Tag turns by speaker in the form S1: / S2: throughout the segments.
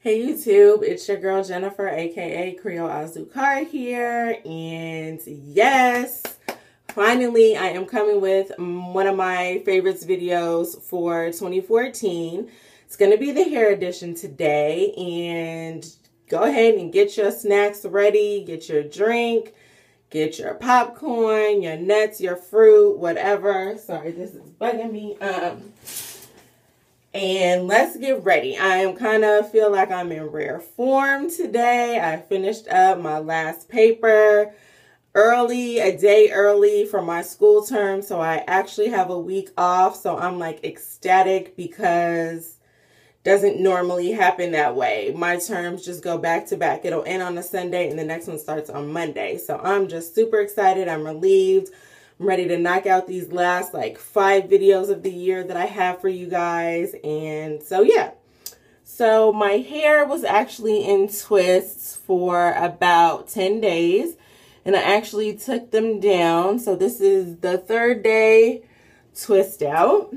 S1: Hey YouTube, it's your girl Jennifer, aka Creole Azucar here, and yes, finally I am coming with one of my favorites videos for 2014. It's going to be the hair edition today, and go ahead and get your snacks ready, get your drink, get your popcorn, your nuts, your fruit, whatever. Sorry, this is bugging me. And let's get ready. I am kind of feel like I'm in rare form today. I finished up my last paper early, a day early for my school term. So I actually have a week off. So I'm like ecstatic because it doesn't normally happen that way. My terms just go back to back. It'll end on a Sunday and the next one starts on Monday. So I'm just super excited. I'm relieved. I'm ready to knock out these last like 5 videos of the year that I have for you guys. And so yeah, so my hair was actually in twists for about 10 days and I actually took them down. So this is the 3rd day twist out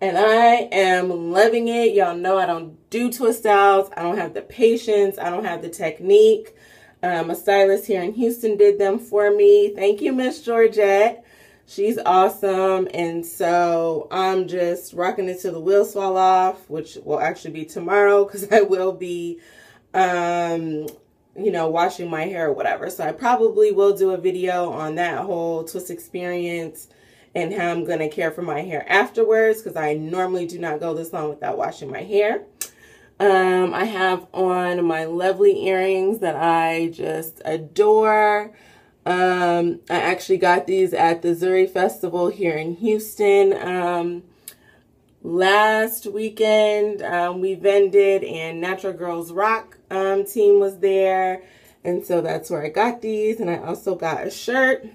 S1: and I am loving it. Y'all know I don't do twist outs. I don't have the patience. I don't have the technique. A stylist here in Houston did them for me. Thank you, Miss Georgette. She's awesome. And so I'm just rocking it till the wheels fall off, which will actually be tomorrow because I will be, you know, washing my hair or whatever. So I probably will do a video on that whole twist experience and how I'm going to care for my hair afterwards because I normally do not go this long without washing my hair. I have on my lovely earrings that I just adore. I actually got these at the Zuri Festival here in Houston. Last weekend, we vended and Natural Girls Rock team was there. And so that's where I got these. And I also got a shirt.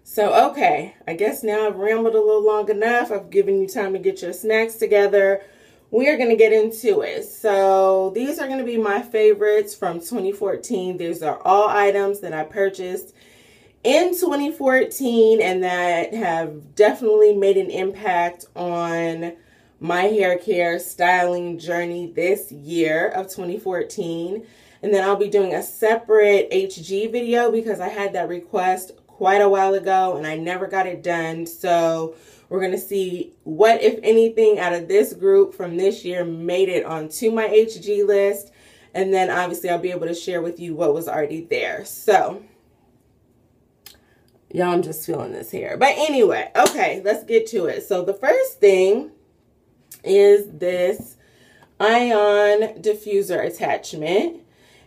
S1: So, okay, I guess now I've rambled a little long enough. I've given you time to get your snacks together. We are going to get into it. So these are going to be my favorites from 2014. These are all items that I purchased in 2014 and that have definitely made an impact on my hair care styling journey this year of 2014. And then I'll be doing a separate HG video because I had that request quite a while ago and I never got it done. So we're going to see what, if anything, out of this group from this year made it onto my HG list. And then obviously I'll be able to share with you what was already there. So, y'all, I'm just feeling this hair. But anyway, okay, let's get to it. So the first thing is this ion diffuser attachment.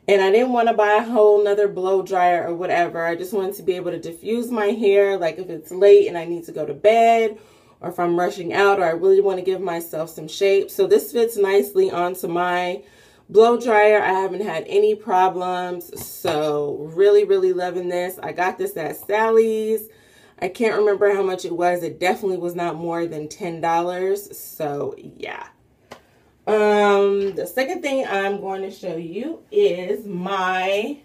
S1: And I didn't want to buy a whole nother blow dryer or whatever. I just wanted to be able to diffuse my hair, like if it's late and I need to go to bed, or if I'm rushing out, or I really want to give myself some shape. So this fits nicely onto my blow dryer. I haven't had any problems. So really, really loving this. I got this at Sally's. I can't remember how much it was. It definitely was not more than $10. So yeah. The second thing I'm going to show you is my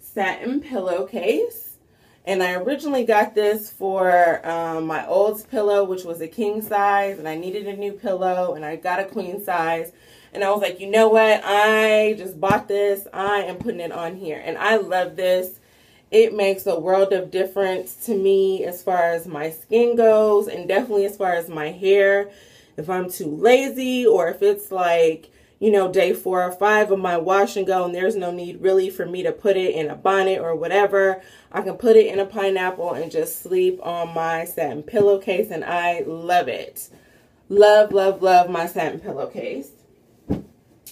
S1: satin pillowcase. And I originally got this for my old pillow, which was a king size, and I needed a new pillow, and I got a queen size. And I was like, you know what? I just bought this. I am putting it on here. And I love this. It makes a world of difference to me as far as my skin goes, and definitely as far as my hair. If I'm too lazy, or if it's like, you know, day 4 or 5 of my wash and go and there's no need really for me to put it in a bonnet or whatever, I can put it in a pineapple and just sleep on my satin pillowcase, and I love it. Love, love, love my satin pillowcase.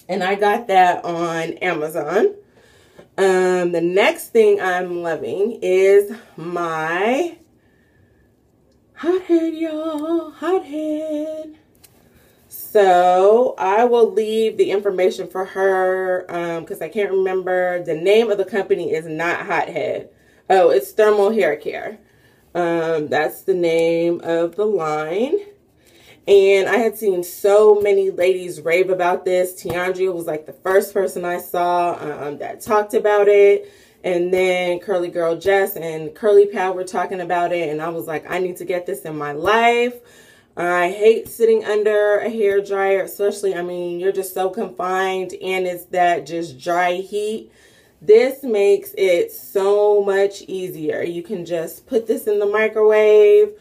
S1: And I got that on Amazon. The next thing I'm loving is my hot head, y'all. Hot head. So I will leave the information for her because I can't remember. The name of the company is not Hothead. Oh, it's Thermal Hair Care. That's the name of the line. And I had seen so many ladies rave about this. Tiandria was like the first person I saw that talked about it. And then Curly Girl Jess and Curly Pal were talking about it. And I was like, I need to get this in my life. I hate sitting under a hair dryer, especially, I mean, you're just so confined and it's that just dry heat. This makes it so much easier. You can just put this in the microwave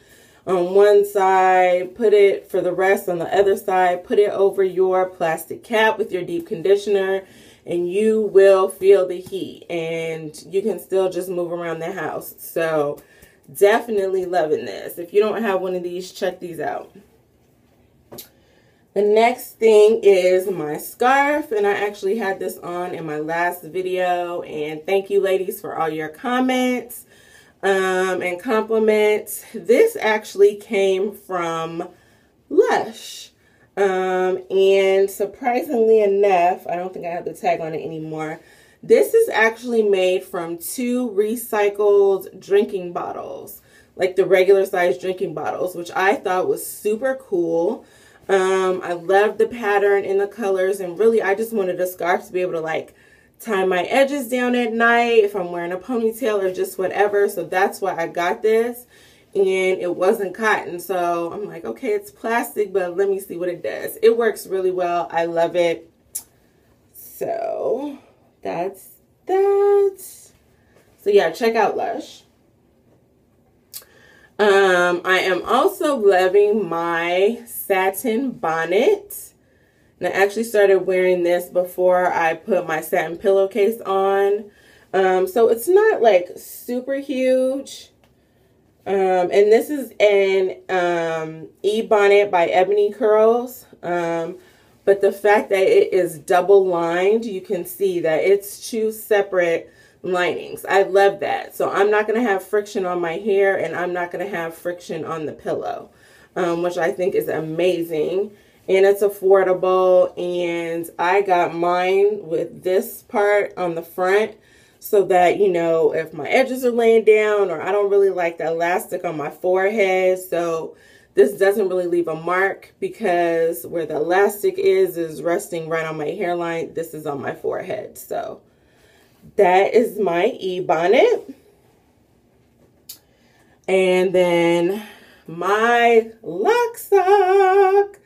S1: on one side, put it for the rest on the other side, put it over your plastic cap with your deep conditioner, and you will feel the heat, and you can still just move around the house. So definitely loving this. If you don't have one of these, check these out. The next thing is my scarf, and I actually had this on in my last video, and thank you ladies for all your comments and compliments. This actually came from Lush, and surprisingly enough, I don't think I have the tag on it anymore. This is actually made from 2 recycled drinking bottles, like the regular size drinking bottles, which I thought was super cool. I love the pattern and the colors, and really I just wanted a scarf to be able to like tie my edges down at night if I'm wearing a ponytail or just whatever. So that's why I got this, and it wasn't cotton. So I'm like, okay, it's plastic, but let me see what it does. It works really well. I love it. So that's that. So yeah, check out Lush. I am also loving my satin bonnet. And I actually started wearing this before I put my satin pillowcase on. So it's not like super huge. And this is an E-bonnet by Ebony Curls. But the fact that it is double lined, you can see that it's 2 separate linings. I love that. So I'm not going to have friction on my hair, and I'm not going to have friction on the pillow, which I think is amazing. And it's affordable, and I got mine with this part on the front so that, you know, if my edges are laying down, or I don't really like the elastic on my forehead, so this doesn't really leave a mark, because where the elastic is resting right on my hairline. This is on my forehead. So that is my E-bonnet. And then my lock sock.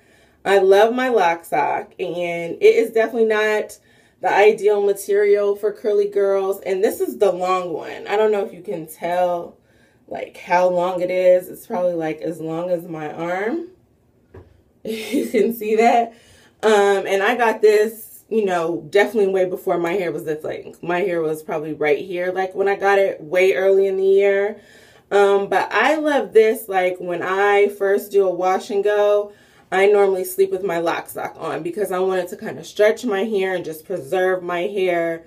S1: I love my lock sock, and it is definitely not the ideal material for curly girls. And this is the long one. I don't know if you can tell like how long it is. It's probably like as long as my arm. You can see that. And I got this, you know, definitely way before my hair was this thing. My hair was probably right here, like when I got it way early in the year. But I love this, like when I first do a wash and go, I normally sleep with my lock sock on, because I wanted to kind of stretch my hair and just preserve my hair,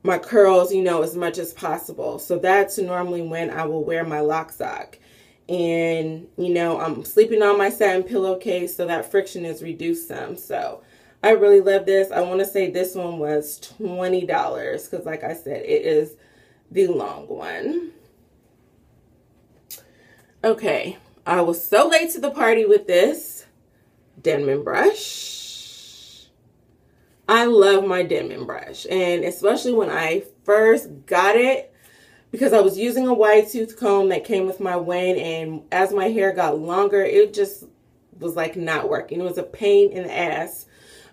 S1: my curls, you know, as much as possible. So that's normally when I will wear my lock sock. And, you know, I'm sleeping on my satin pillowcase, so that friction is reduced some. So I really love this. I want to say this one was $20, because like I said, it is the long one. Okay, I was so late to the party with this Denman brush. I love my Denman brush, and especially when I first got it, because I was using a wide tooth comb that came with my Wayne, and as my hair got longer, it just was like not working. It was a pain in the ass.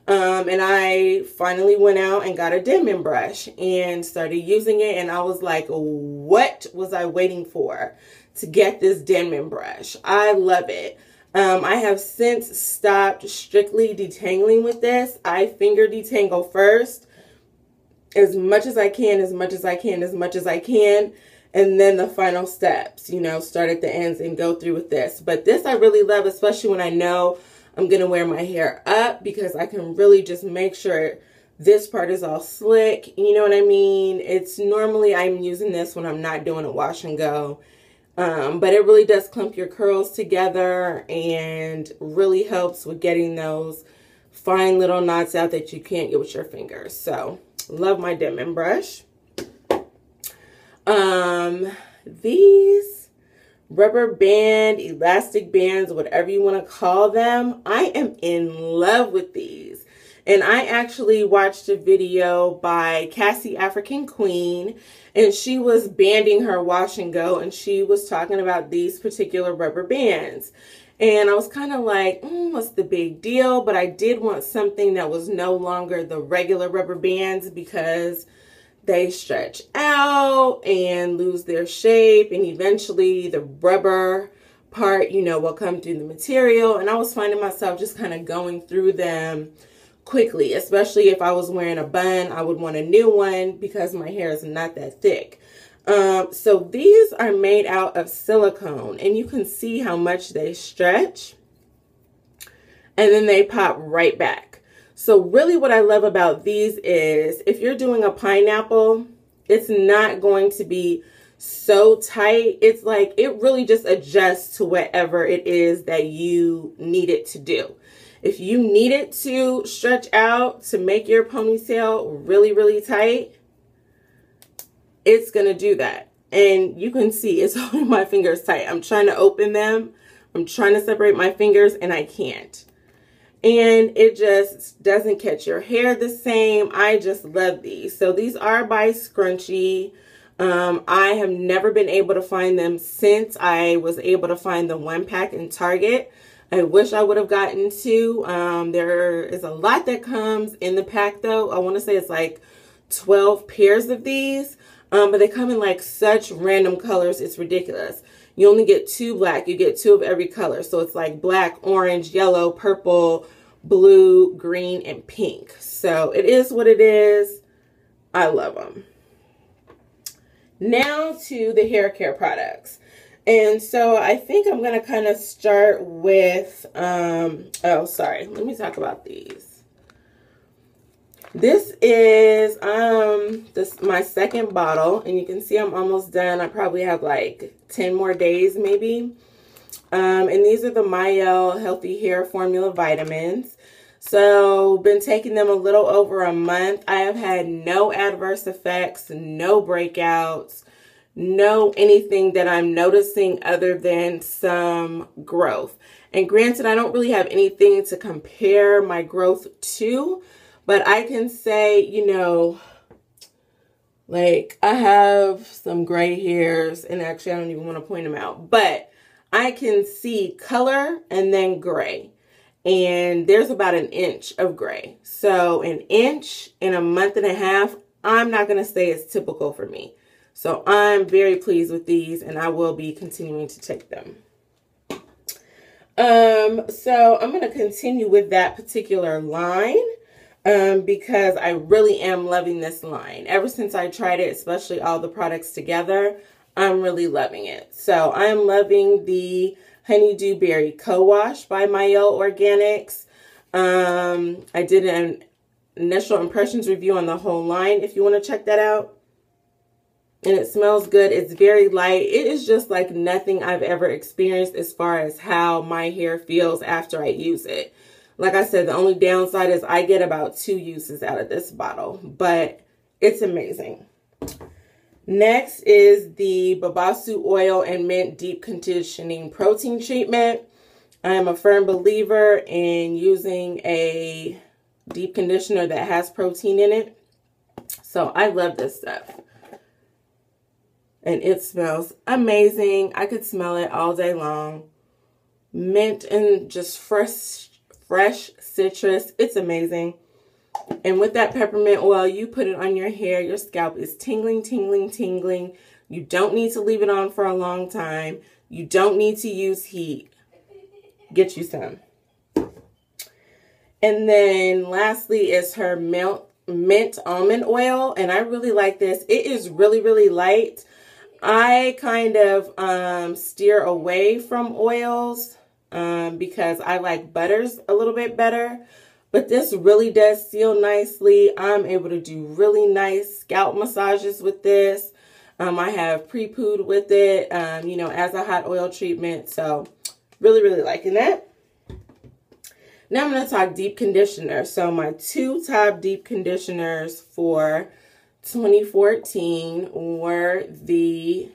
S1: And I finally went out and got a Denman brush and started using it, and I was like, what was I waiting for to get this Denman brush? I love it. I have since stopped strictly detangling with this. I finger detangle first as much as I can, and then the final steps, you know, start at the ends and go through with this. But this I really love, especially when I know I'm going to wear my hair up, because I can really just make sure this part is all slick. You know what I mean? It's normally I'm using this when I'm not doing a wash and go. But it really does clump your curls together and really helps with getting those fine little knots out that you can't get with your fingers. So love my Denman brush. These rubber band, elastic bands, whatever you want to call them, I am in love with these. And I actually watched a video by Cassie African Queen, and she was banding her wash and go, and she was talking about these particular rubber bands. And I was kind of like, what's the big deal? But I did want something that was no longer the regular rubber bands because they stretch out and lose their shape, and eventually the rubber part, you know, will come through the material. And I was finding myself just kind of going through them quickly, especially if I was wearing a bun. I would want a new one because my hair is not that thick. So these are made out of silicone, and you can see how much they stretch and then they pop right back. So really what I love about these is if you're doing a pineapple, it's not going to be so tight. It's like it really just adjusts to whatever it is that you need it to do. If you need it to stretch out to make your ponytail really, really tight, it's going to do that. And you can see it's holding my fingers tight. I'm trying to open them. I'm trying to separate my fingers and I can't. And it just doesn't catch your hair the same. I just love these. So these are by Scrunchie. I have never been able to find them since I was able to find the 1-pack in Target. I wish I would have gotten 2. There is a lot that comes in the pack though. I want to say it's like 12 pairs of these. But they come in like such random colors. It's ridiculous. You only get 2 black. You get 2 of every color. So it's like black, orange, yellow, purple, blue, green, and pink. So it is what it is. I love them. Now to the hair care products. And so I think I'm going to kind of start with, oh, sorry. Let me talk about these. This is my second bottle, and you can see I'm almost done. I probably have like 10 more days maybe. And these are the Mielle Healthy Hair Formula Vitamins. So been taking them a little over a month. I have had no adverse effects, no breakouts, no anything that I'm noticing other than some growth. And granted, I don't really have anything to compare my growth to. But I can say, you know, like I have some gray hairs, and actually I don't even want to point them out, but I can see color and then gray, and there's about an inch of gray. So an inch in a month and a half, I'm not going to say it's typical for me. So I'm very pleased with these, and I will be continuing to take them. So I'm going to continue with that particular line. Because I really am loving this line. Ever since I tried it, especially all the products together, I'm really loving it. So I'm loving the Honeydew Berry Co-Wash by Mielle Organics. I did an initial impressions review on the whole line if you want to check that out. And it smells good. It's very light. It is just like nothing I've ever experienced as far as how my hair feels after I use it. Like I said, the only downside is I get about 2 uses out of this bottle, but it's amazing. Next is the Babassu Oil and Mint Deep Conditioning Protein Treatment. I am a firm believer in using a deep conditioner that has protein in it. So I love this stuff. And it smells amazing. I could smell it all day long. Mint and just fresh citrus. It's amazing. And with that peppermint oil, you put it on your hair. Your scalp is tingling, tingling, tingling. You don't need to leave it on for a long time. You don't need to use heat. Get you some. And then lastly is her mint almond oil. And I really like this. It is really, really light. I kind of steer away from oils because I like butters a little bit better. But this really does seal nicely. I'm able to do really nice scalp massages with this. I have pre-pooed with it, you know, as a hot oil treatment. So really, really liking that. Now I'm going to talk deep conditioner. So my 2 top deep conditioners for 2014 were the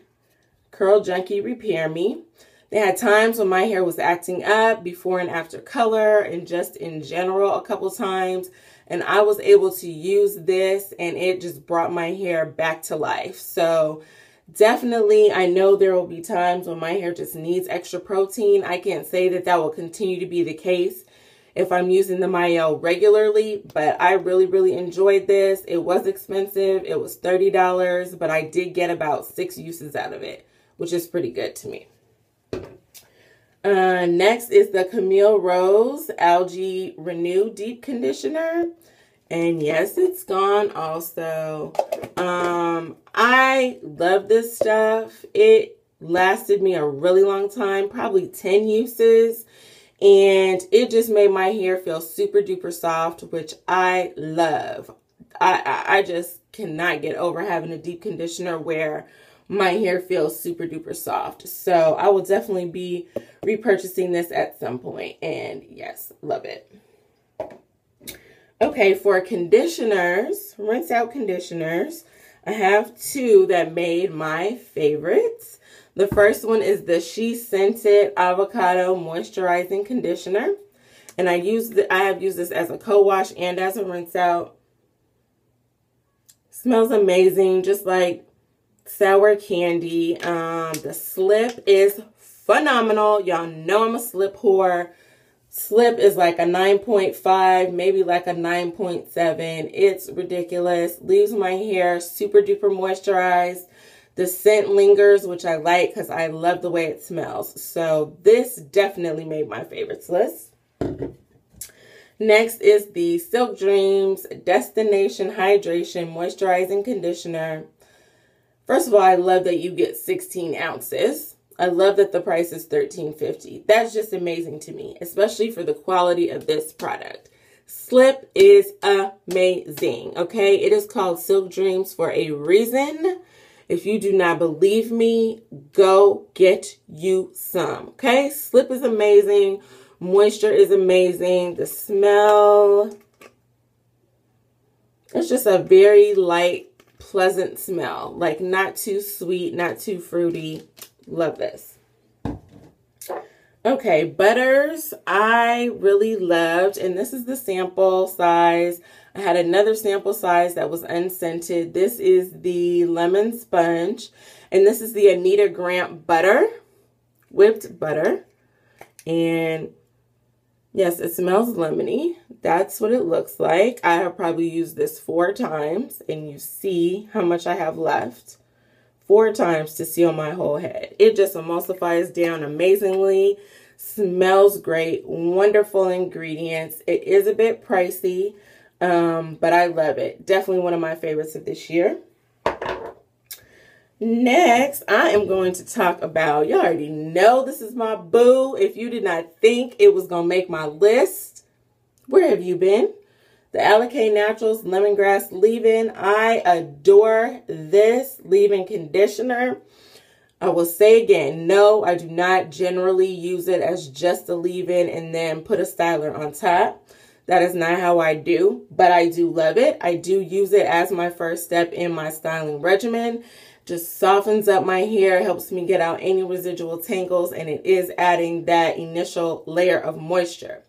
S1: Curl Junkie Repair Me. They had times when my hair was acting up, before and after color, and just in general a couple times. And I was able to use this, and it just brought my hair back to life. So Definitely, I know there will be times when my hair just needs extra protein. I can't say that that will continue to be the case if I'm using the Mielle regularly, but I really, really enjoyed this. It was expensive. It was $30, but I did get about 6 uses out of it, which is pretty good to me. Next is the Camille Rose Algae Renew Deep Conditioner. And yes, it's gone also. I love this stuff. It lasted me a really long time, probably 10 uses. And it just made my hair feel super duper soft, which I love. I just cannot get over having a deep conditioner where my hair feels super duper soft. So I will definitely be repurchasing this at some point. And yes, love it. Okay, for conditioners, rinse out conditioners, I have 2 that made my favorites. The first one is the SheScentIt Avocado Moisturizing Conditioner. And I have used this as a co-wash and as a rinse out. Smells amazing, just like sour candy. The slip is phenomenal. Y'all know I'm a slip whore. Slip is like a 9.5, maybe like a 9.7. It's ridiculous. Leaves my hair super duper moisturized. The scent lingers, which I like because I love the way it smells. So this definitely made my favorites list. Next is the Silk Dreams Destination Hydration Moisturizing Conditioner. First of all, I love that you get 16 ounces. I love that the price is $13.50. That's just amazing to me, especially for the quality of this product. Slip is amazing, okay? It is called Silk Dreams for a reason. If you do not believe me, go get you some, okay? Slip is amazing. Moisture is amazing. The smell, it's just a very light, pleasant smell. Like not too sweet, not too fruity. Love this. Okay, butters I really loved, and this is the sample size. I had another sample size that was unscented. This is the Lemon Sponge, and this is the Anita Grant butter, whipped butter. And yes, it smells lemony. That's what it looks like. I have probably used this 4 times, and you see how much I have left. 4 times to seal my whole head. It just emulsifies down amazingly. Smells great. Wonderful ingredients. It is a bit pricey, but I love it. Definitely one of my favorites of this year. Next, I am going to talk about, you already know this is my boo. If you did not think it was going to make my list, where have you been? The Alikay Naturals Lemongrass Leave-In. I adore this leave-in conditioner. I will say again, no, I do not generally use it as just a leave-in and then put a styler on top. That is not how I do, but I do love it. I do use it as my first step in my styling regimen. Just softens up my hair, helps me get out any residual tangles, and it is adding that initial layer of moisture.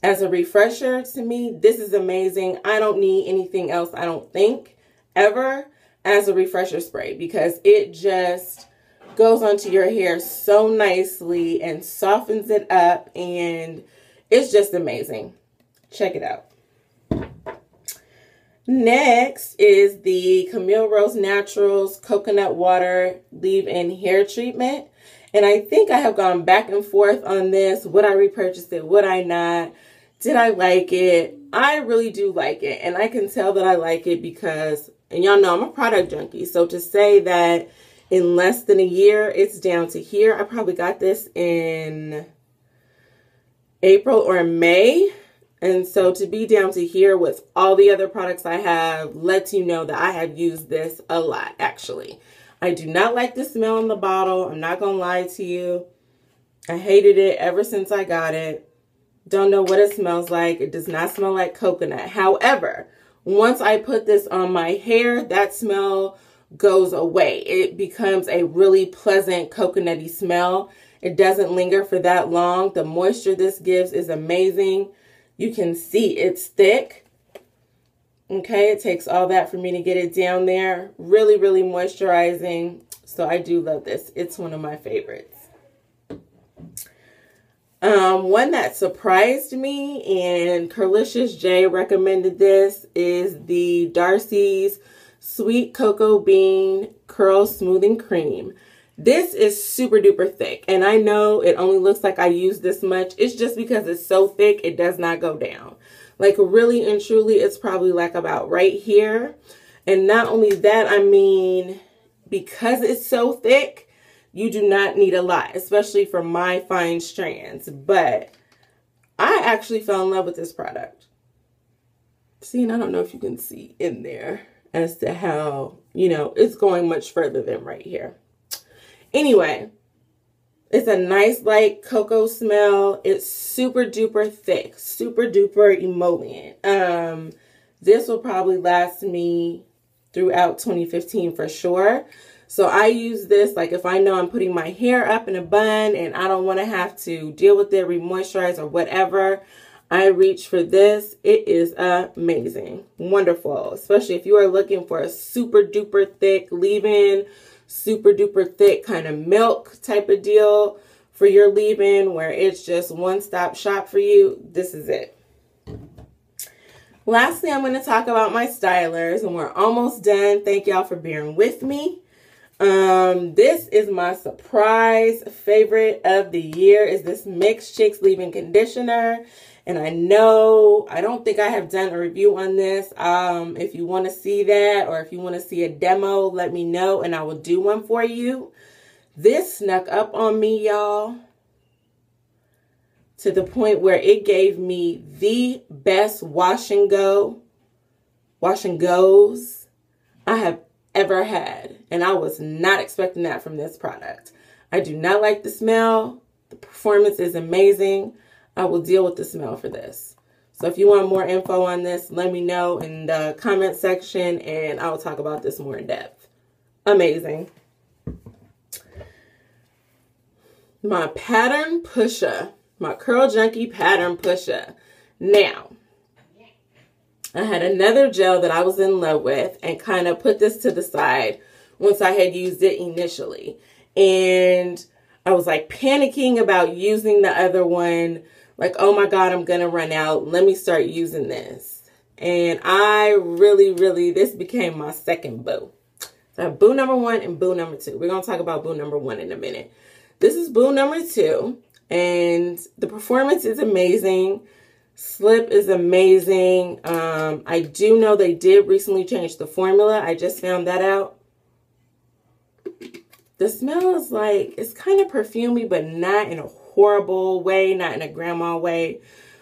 S1: As a refresher, to me, this is amazing. I don't need anything else, I don't think, ever as a refresher spray, because it just goes onto your hair so nicely and softens it up, and it's just amazing. Check it out. Next is the Camille Rose Naturals Coconut Water Leave-In Hair Treatment. And I think I have gone back and forth on this. Would I repurchase it? Would I not? Did I like it? I really do like it. And I can tell that I like it because, and y'all know I'm a product junkie. So to say that in less than a year, it's down to here. I probably got this in April or May. And so to be down to here with all the other products I have lets you know that I have used this a lot, actually. I do not like the smell in the bottle. I'm not going to lie to you. I hated it ever since I got it. Don't know what it smells like. It does not smell like coconut. However, once I put this on my hair, that smell goes away. It becomes a really pleasant coconutty smell. It doesn't linger for that long. The moisture this gives is amazing. You can see it's thick. Okay, it takes all that for me to get it down there. Really, really moisturizing. So I do love this. It's one of my favorites. One that surprised me, and Curlicious J recommended this, is the Darcy's Sweet Cocoa Bean Curl Smoothing Cream. This is super duper thick, and I know it only looks like I use this much. It's just because it's so thick, it does not go down. Like, really and truly, it's probably like about right here. And not only that, I mean, because it's so thick, you do not need a lot, especially for my fine strands. But I actually fell in love with this product. See, and I don't know if you can see in there as to how, you know, it's going much further than right here. Anyway, it's a nice light cocoa smell. It's super duper thick, super duper emollient. This will probably last me throughout 2015 for sure. So I use this, like, if I know I'm putting my hair up in a bun and I don't want to have to deal with it, re-moisturize or whatever, I reach for this. It is amazing. Wonderful. Especially if you are looking for a super duper thick leave-in, super duper thick kind of milk type of deal for your leave-in where it's just one-stop shop for you. This is it. Lastly, I'm going to talk about my stylers, and we're almost done. Thank y'all for bearing with me. This is my surprise favorite of the year, is this Mixed Chicks leave-in conditioner. And I don't think I have done a review on this. If you want to see that, or if you want to see a demo, let me know and I will do one for you. This snuck up on me, y'all, to the point where it gave me the best wash and goes I have ever had. And I was not expecting that from this product. I do not like the smell. The performance is amazing. I will deal with the smell for this. So if you want more info on this, let me know in the comment section and I will talk about this more in depth. Amazing. My pattern pusher. My Curl Junkie pattern pusher. Now, I had another gel that I was in love with and kind of put this to the side once I had used it initially. And I was like panicking about using the other one. Like, oh my God, I'm going to run out. Let me start using this. And I really, this became my second boo. So I have boo number 1 and boo number 2. We're going to talk about boo number 1 in a minute. This is boo number 2. And the performance is amazing. Slip is amazing. I do know they did recently change the formula. I just found that out. The smell is like, it's kind of perfumey, but not in a horrible way, not in a grandma way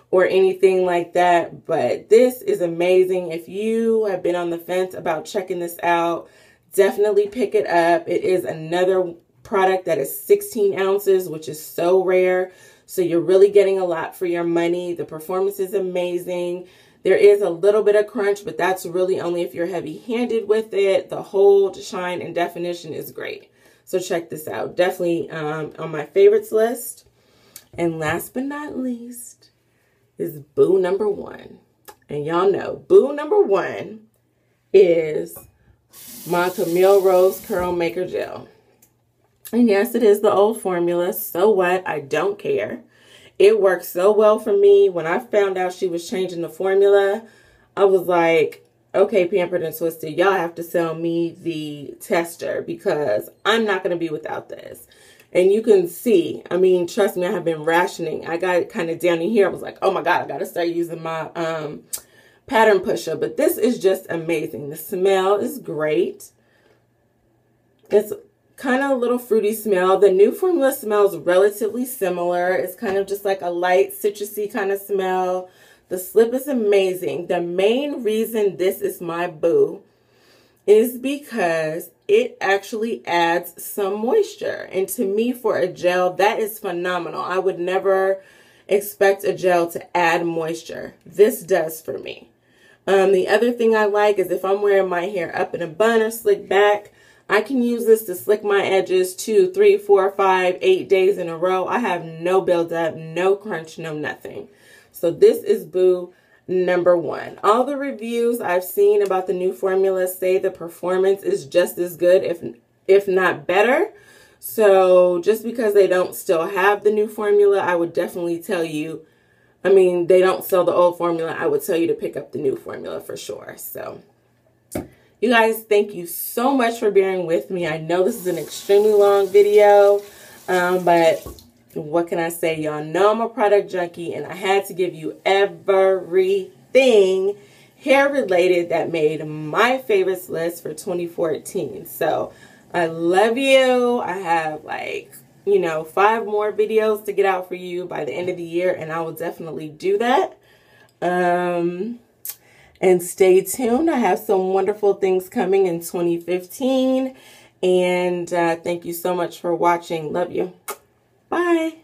S1: or anything like that. But this is amazing. If you have been on the fence about checking this out, definitely pick it up. It is another product that is 16 ounces, which is so rare. So you're really getting a lot for your money. The performance is amazing. There is a little bit of crunch, but that's really only if you're heavy-handed with it. The hold, shine, and definition is great. So check this out. Definitely on my favorites list. And last but not least is boo number 1. And y'all know, boo number 1 is my Camille Rose Curl Maker Gel. And yes, it is the old formula. So what? I don't care. It works so well for me. When I found out she was changing the formula, I was like, okay, Pampered and Twisted, y'all have to sell me the tester because I'm not going to be without this. And you can see, I mean, trust me, I have been rationing. I got it kind of down in here. I was like, oh my God, I got to start using my pattern pusher. But this is just amazing. The smell is great. It's kind of a little fruity smell. The new formula smells relatively similar. It's kind of just like a light citrusy kind of smell. The slip is amazing. The main reason this is my boo is because it actually adds some moisture. And to me, for a gel, that is phenomenal. I would never expect a gel to add moisture. This does for me. The other thing I like is if I'm wearing my hair up in a bun or slick back, I can use this to slick my edges 2, 3, 4, 5, 8 days in a row. I have no buildup, no crunch, no nothing. So this is boo number 1. All the reviews I've seen about the new formula say the performance is just as good, if if not better. So just because they don't still have the new formula, I would definitely tell you, I mean, they don't sell the old formula, I would tell you to pick up the new formula for sure. So you guys, thank you so much for bearing with me. I know this is an extremely long video, but what can I say? Y'all know I'm a product junkie, and I had to give you everything hair related that made my favorites list for 2014. So I love you. I have like, you know, 5 more videos to get out for you by the end of the year, and I will definitely do that. And stay tuned. I have some wonderful things coming in 2015. And thank you so much for watching. Love you. Bye.